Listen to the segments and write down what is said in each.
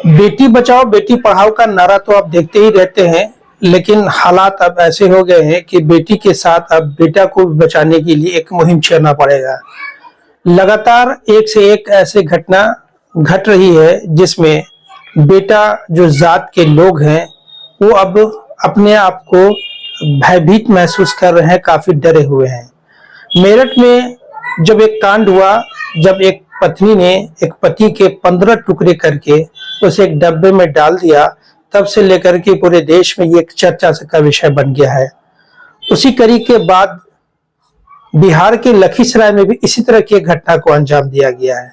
बेटी बचाओ बेटी पढ़ाओ का नारा तो आप देखते ही रहते हैं, लेकिन हालात अब ऐसे हो गए हैं कि बेटी के साथ अब बेटा को बचाने के लिए एक मुहिम छेड़ना पड़ेगा। लगातार एक से एक ऐसे घटना घट रही है जिसमें बेटा जो जात के लोग हैं वो अब अपने आप को भयभीत महसूस कर रहे हैं, काफी डरे हुए हैं। मेरठ में जब एक कांड हुआ, जब एक पत्नी ने एक पति के 15 टुकड़े करके उसे एक डब्बे में डाल दिया, तब से लेकर के पूरे देश में ये एक चर्चा का विषय बन गया है। उसी कड़ी के बाद बिहार के लखीसराय में भी इसी तरह की एक घटना को अंजाम दिया गया है।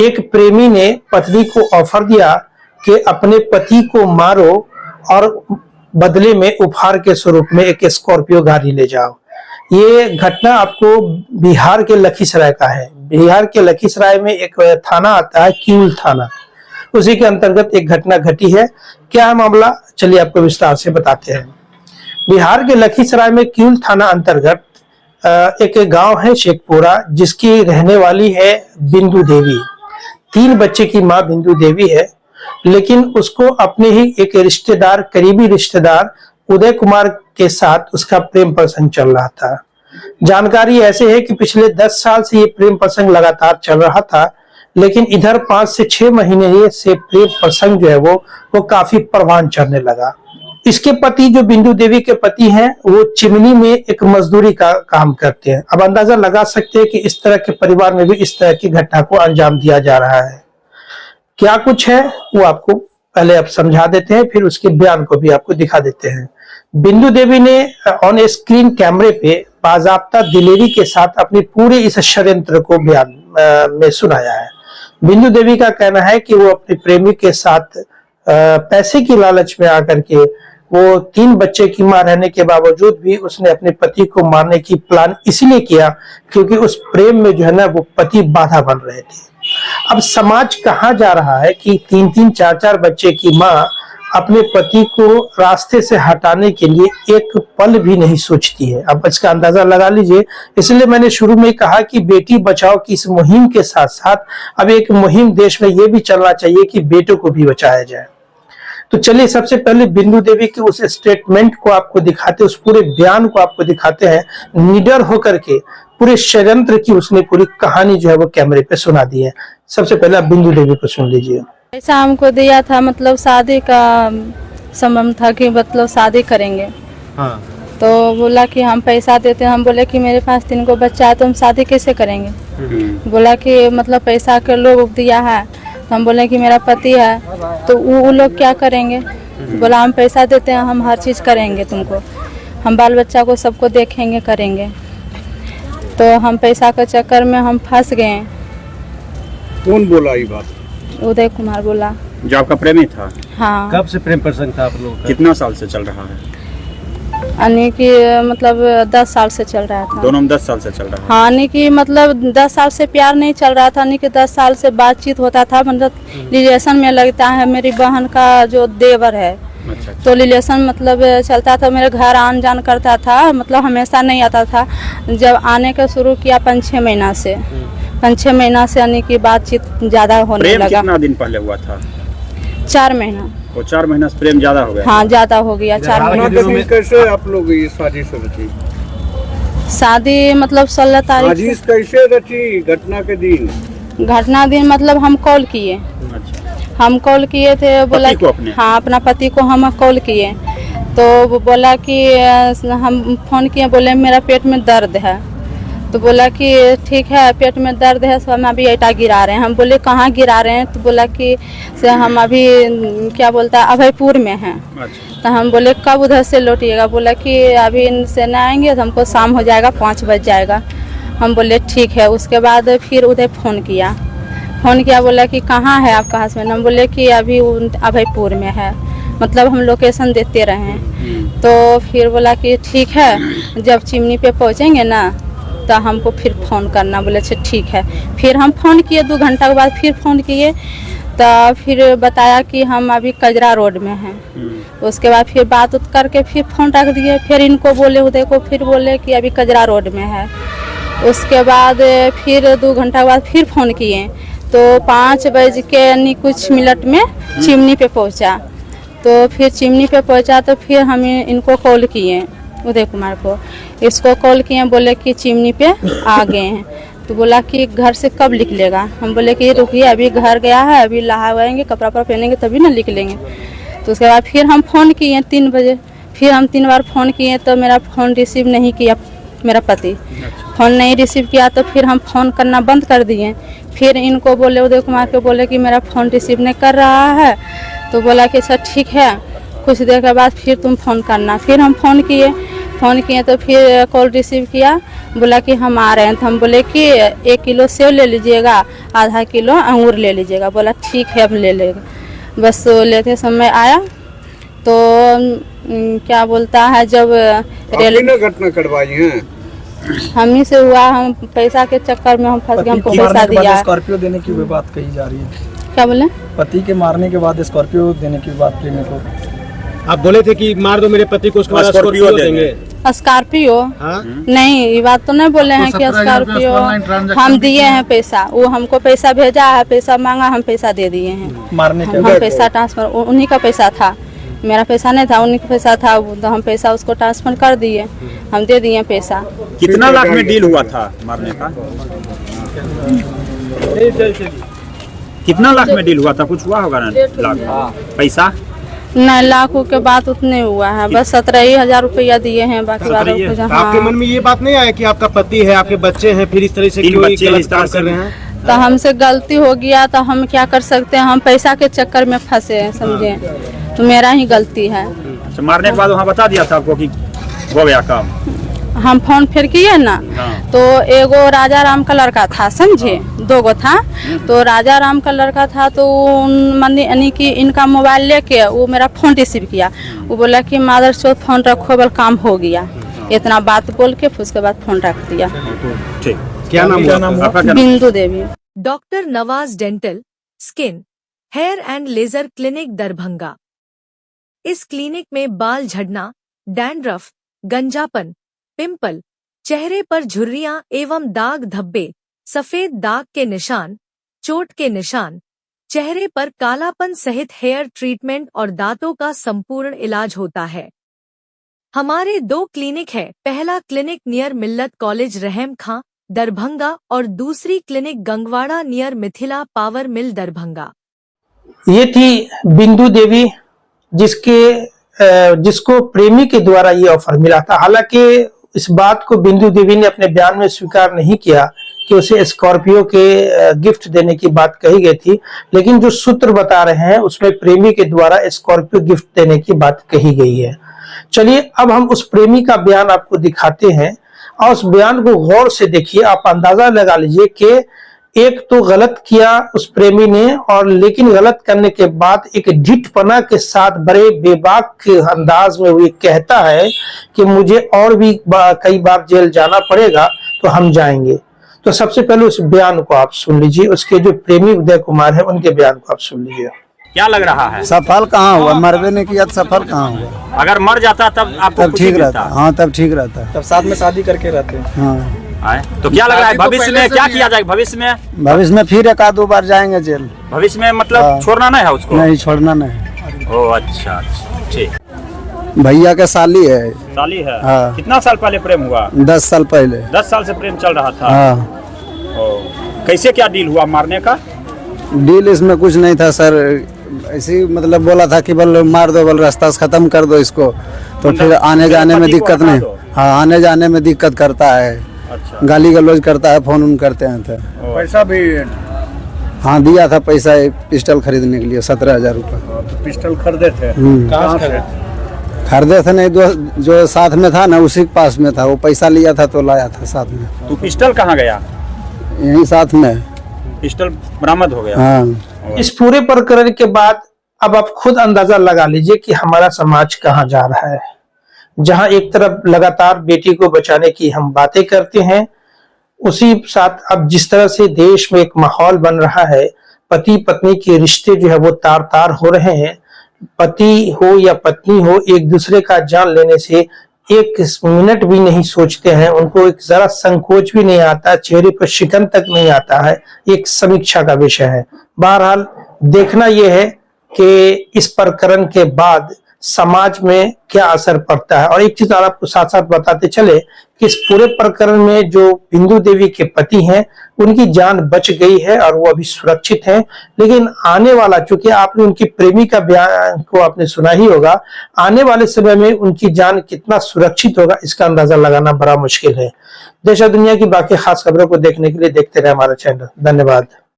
एक प्रेमी ने पत्नी को ऑफर दिया कि अपने पति को मारो और बदले में उपहार के स्वरूप में एक स्कॉर्पियो गाड़ी ले जाओ। ये घटना आपको बिहार के लखीसराय का है। बिहार के लखीसराय में एक थाना आता है, किऊल थाना, उसी के अंतर्गत एक घटना घटी है। क्या है मामला, चलिए आपको विस्तार से बताते हैं। बिहार के लखीसराय में किऊल थाना अंतर्गत एक गांव है शेखपुरा, जिसकी रहने वाली है बिंदु देवी। 3 बच्चे की मां बिंदु देवी है, लेकिन उसको अपने ही एक रिश्तेदार, करीबी रिश्तेदार उदय कुमार के साथ उसका प्रेम प्रसंग चल रहा था। जानकारी ऐसे है कि पिछले 10 साल से ये प्रेम प्रसंग लगातार चल रहा था, लेकिन इधर 5 से 6 महीने से प्रेम प्रसंग जो है वो काफी परवान चढ़ने लगा। इसके पति, जो बिंदु देवी के पति हैं, वो चिमनी में एक मजदूरी का काम करते हैं। अब अंदाजा लगा सकते हैं कि इस तरह के परिवार में भी इस तरह की घटना को अंजाम दिया जा रहा है। क्या कुछ है वो आपको पहले आप समझा देते हैं, फिर उसके बयान को भी आपको दिखा देते हैं। बिंदु देवी ने ऑन स्क्रीन कैमरे पे बाजाब्ता दिलेरी के साथ अपने पूरे इस षड्यंत्र को बयान में सुनाया है। बिंदु देवी का कहना है कि वो अपने प्रेमी के साथ पैसे की लालच में आकर के वो 3 बच्चे की मां रहने के बावजूद भी उसने अपने पति को मारने की प्लान इसलिए किया क्योंकि उस प्रेम में जो है ना वो पति बाधा बन रहे थे। अब समाज कहाँ जा रहा है कि 3-3, 4-4 बच्चे की मां अपने पति को रास्ते से हटाने के लिए एक पल भी नहीं सोचती है। अब इसका अंदाजा लगा लीजिए। इसलिए मैंने शुरू में कहा कि बेटी बचाओ की इस मुहिम के साथ साथ अब एक मुहिम देश में ये भी चलना चाहिए कि बेटों को भी बचाया जाए। तो चलिए सबसे पहले बिंदु देवी के उस स्टेटमेंट को आपको दिखाते, उस पूरे बयान को आपको दिखाते हैं। निडर होकर के पूरे षड्यंत्र की उसने पूरी कहानी जो है वो कैमरे पे सुना दी है। सबसे पहले आप बिंदु देवी को सुन लीजिए। पैसा हमको दिया था, मतलब शादी का संबंध था कि मतलब शादी करेंगे। हाँ। तो बोला कि हम पैसा देते हैं। हम बोले कि मेरे पास 3 को बच्चा है तो हम शादी कैसे करेंगे। बोला कि मतलब पैसा के लोग दिया है। तो हम बोले कि मेरा पति है तो वो लोग क्या करेंगे। बोला हम पैसा देते हैं, हम हर चीज़ करेंगे तुमको, हम बाल बच्चा को सबको देखेंगे, करेंगे। तो हम पैसा के चक्कर में हम फंस गए। कौन बोला ये बात? उदय कुमार बोला, जो आपका प्रेमी था। हाँ। कब से प्रेम प्रसंग था आप लोगों का? कितना साल से चल रहा है? यानी कि मतलब 10 साल से चल रहा था। दोनों में 10 साल से चल रहा है। हाँ, यानी कि मतलब 10 साल से प्यार नहीं चल रहा था, यानी कि 10 साल से बातचीत होता था। मतलब रिलेशन में लगता है, मेरी बहन का जो देवर है। अच्छा। तो रिलेशन मतलब चलता था, मेरे घर आन जान करता था, मतलब हमेशा नहीं आता था। जब आने का शुरू किया 5-6 महीना से, 5-6 महीना से यानी कि बातचीत ज्यादा होने लगा। कितना दिन पहले हुआ था? 4 महीना। वो 4 महीना से प्रेम ज्यादा हो गया? हाँ, ज्यादा हो गया। 4 महीना। कैसे आप लोग ये शादी रची? शादी मतलब 16 तारीख कैसे रची? घटना के दिन? घटना दिन मतलब हम कॉल किए। हम कॉल किए थे, बोला हाँ अपना पति को हम कॉल किए। तो वो बोला कि हम फोन किए, बोले मेरा पेट में दर्द है। तो बोला कि ठीक है, पेट में दर्द है तो हम अभी ईटा गिरा रहे हैं। हम बोले कहाँ गिरा रहे हैं। तो बोला कि से हम अभी क्या बोलता है अभयपुर में हैं। तो हम बोले कब उधर से लौटिएगा। बोला कि अभी इनसे न आएंगे तो हमको शाम हो जाएगा, 5 बज जाएगा। हम बोले ठीक है। उसके बाद फिर उधर फ़ोन किया, बोला कि कहाँ है आपका हस्बैंड। हम बोले कि अभी अभयपुर में है, मतलब हम लोकेशन देते रहे हैं। तो फिर बोला कि ठीक है, जब चिमनी पे पहुँचेंगे ना तो हमको फिर फ़ोन करना। बोले अच्छा ठीक है। फिर हम फ़ोन किए, 2 घंटा के बाद फिर फ़ोन किए तो फिर बताया कि हम अभी कजरा रोड में हैं। उसके बाद फिर बात करके फिर फ़ोन रख दिए। फिर इनको बोले, उदय को फिर बोले कि अभी कजरा रोड में है। उसके बाद फिर 2 घंटा के बाद फिर फ़ोन किए तो 5:कुछ में चिमनी पे पहुंचा। तो फिर चिमनी पे पहुंचा तो फिर हम इनको कॉल किए, उदय कुमार को, इसको कॉल किए, बोले कि चिमनी पे आ गए हैं। तो बोला कि घर से कब निकलेगा? हम बोले कि रुकिए, अभी घर गया है, अभी नहाएंगे, कपड़ा पहनेंगे तभी ना निकलेंगे। तो उसके बाद फिर हम फ़ोन किए 3 बजे, फिर हम 3 बार फ़ोन किए तो मेरा फ़ोन रिसीव नहीं किया मेरा पति। फ़ोन नहीं रिसीव किया तो फिर हम फ़ोन करना बंद कर दिए। फिर इनको बोले, उदय कुमार को बोले कि मेरा फ़ोन रिसीव नहीं कर रहा है। तो बोला कि अच्छा ठीक है, कुछ देर के बाद फिर तुम फ़ोन करना। फिर हम फ़ोन किए तो फिर कॉल रिसीव किया, बोला कि हम आ रहे हैं। तो हम बोले कि 1 किलो सेव ले लीजिएगा, आधा किलो अंगूर ले लीजिएगा। बोला ठीक है, अब ले लेगा। बस लेते समय आया तो क्या बोलता है, जब रेल घटना करवाई है हम ही से हुआ, हम पैसा के चक्कर में हम फंस गए, हमको पैसा दिया। स्कॉर्पियो देने की भी बात कही जा रही है। क्या बोले? पति के मारने के बाद स्कॉर्पियो देने की बात प्रेमी को। आप बोले थे कि मार दो मेरे पति को, उसके बाद स्कॉर्पियो देंगे। स्कॉर्पियो? नहीं, ये बात तो नहीं बोले हैं कि स्कॉर्पियो। हम दिए हैं पैसा, वो हमको पैसा भेजा है, पैसा मांगा, हम पैसा दे दिए हैं। मारने के हम पैसा ट्रांसफर, उन्हीं का पैसा था, मेरा पैसा नहीं था, उन्हीं का पैसा था। तो हम पैसा उसको ट्रांसफर कर दिए, हम दे दिए पैसा। कितना लाख में डील हुआ था मारने का? कितना लाख में डील हुआ था? कुछ हुआ होगा ना? लाख पैसा नहीं, लाखों के बाद उतने हुआ है, बस 17,000 रुपया दिए हैं, बाकी वालों को। आपके मन में ये बात नहीं आया कि आपका पति है, आपके बच्चे हैं, फिर इस तरह से क्यों गलत काम कर रहे हैं? तो हमसे गलती हो गया तो हम क्या कर सकते हैं, हम पैसा के चक्कर में फंसे हैं, समझे, तो मेरा ही गलती है। अच्छा, मारने के बाद वहाँ बता दिया था आपको कि हो गया काम? हम फोन फिर किए ना, तो एगो राजा राम का लड़का था, समझे, 2 गो था। तो राजा राम का लड़का था तो यानी कि इनका मोबाइल लेके वो मेरा फोन रिसीव किया। वो बोला कि मादरचोद फोन रखो, बल काम हो गया, इतना बात बोल के फिर उसके बाद फोन रख दिया। ठीक, क्या नाम हुआ? Bindu Devi. Doctor Nawaz dental, skin, hair and laser clinic Darbhanga. इस क्लिनिक में बाल झड़ना, डैंड्रफ, गंजापन, पिंपल, चेहरे पर झुर्रियां एवं दाग धब्बे, सफेद दाग के निशान, चोट के निशान, चेहरे पर कालापन सहित हेयर ट्रीटमेंट और दांतों का संपूर्ण इलाज होता है। हमारे 2 क्लिनिक है, पहला क्लिनिक नियर मिल्लत कॉलेज रहम खां दरभंगा और दूसरी clinic Gangwara near Mithila power mill Darbhanga. ये थी बिंदु देवी, जिसको प्रेमी के द्वारा ये ऑफर मिला था। हालांकि इस बात को बिंदु देवी ने अपने बयान में स्वीकार नहीं किया कि उसे स्कॉर्पियो के गिफ्ट देने की बात कही गई थी, लेकिन जो सूत्र बता रहे हैं उसमें प्रेमी के द्वारा स्कॉर्पियो गिफ्ट देने की बात कही गई है। चलिए अब हम उस प्रेमी का बयान आपको दिखाते हैं और उस बयान को गौर से देखिए। आप अंदाजा लगा लीजिए कि एक तो गलत किया उस प्रेमी ने, और लेकिन गलत करने के बाद एक ढिठपना के साथ बड़े बेबाक के अंदाज में वो कहता है कि मुझे और भी कई बार जेल जाना पड़ेगा तो हम जाएंगे। तो सबसे पहले उस बयान को आप सुन लीजिए, उसके जो प्रेमी उदय कुमार है उनके बयान को आप सुन लीजिए। क्या लग रहा है? सफल कहाँ हुआ? मरबे ने किया, सफल कहाँ हुआ? अगर मर जाता तब आपको ठीक रहता। हाँ, तब ठीक रहता, तब साथ में शादी करके रहते। हाँ, तो क्या लग रहा है भविष्य में क्या किया जाए? भविष्य में फिर 1-2 बार जाएंगे जेल। भविष्य में मतलब छोड़ना नहीं है उसको? नहीं, छोड़ना नहीं। ओ अच्छा, ठीक। भैया का साली है। साली है? हाँ। कितना साल पहले प्रेम हुआ? 10 साल पहले। 10 साल से प्रेम चल रहा था? हाँ। कैसे क्या डील हुआ मारने का? डील इसमें कुछ नहीं था सर, ऐसे मतलब बोला था कि बल मार दो, बल रास्ता से खत्म कर दो इसको, तो फिर आने जाने में दिक्कत नहीं। हाँ, आने जाने में दिक्कत करता है। अच्छा। गाली गलौज करता है, फोन करते हैं। पैसा भी? हाँ, दिया था पैसा, एक पिस्टल खरीदने के लिए 17,000 रुपये। तो पिस्टल खरीदे थे? कहाँ से खरीदे थे? नहीं, जो साथ में था ना उसी के पास में था, वो पैसा लिया था तो लाया था साथ में। तो पिस्टल कहाँ गया? यही साथ में पिस्टल बरामद हो गया। हाँ। इस पूरे प्रकरण के बाद अब आप खुद अंदाजा लगा लीजिए कि हमारा समाज कहाँ जा रहा है। जहां एक तरफ लगातार बेटी को बचाने की हम बातें करते हैं, उसी साथ अब जिस तरह से देश में एक माहौल बन रहा है, पति पत्नी के रिश्ते जो है वो तार तार हो रहे हैं। पति हो या पत्नी हो, एक दूसरे का जान लेने से एक मिनट भी नहीं सोचते हैं, उनको एक जरा संकोच भी नहीं आता, चेहरे पर शिकन तक नहीं आता है, एक समीक्षा का विषय है। बहरहाल देखना यह है कि इस प्रकरण के बाद समाज में क्या असर पड़ता है। और एक चीज आपको साथ साथ बताते चले कि इस पूरे प्रकरण में जो बिंदु देवी के पति हैं उनकी जान बच गई है और वो अभी सुरक्षित हैं, लेकिन आने वाला, चूंकि आपने उनकी प्रेमी का बयान को आपने सुना ही होगा, आने वाले समय में उनकी जान कितना सुरक्षित होगा इसका अंदाजा लगाना बड़ा मुश्किल है। देश और दुनिया की बाकी खास खबरों को देखने के लिए देखते रहे हमारा चैनल। धन्यवाद।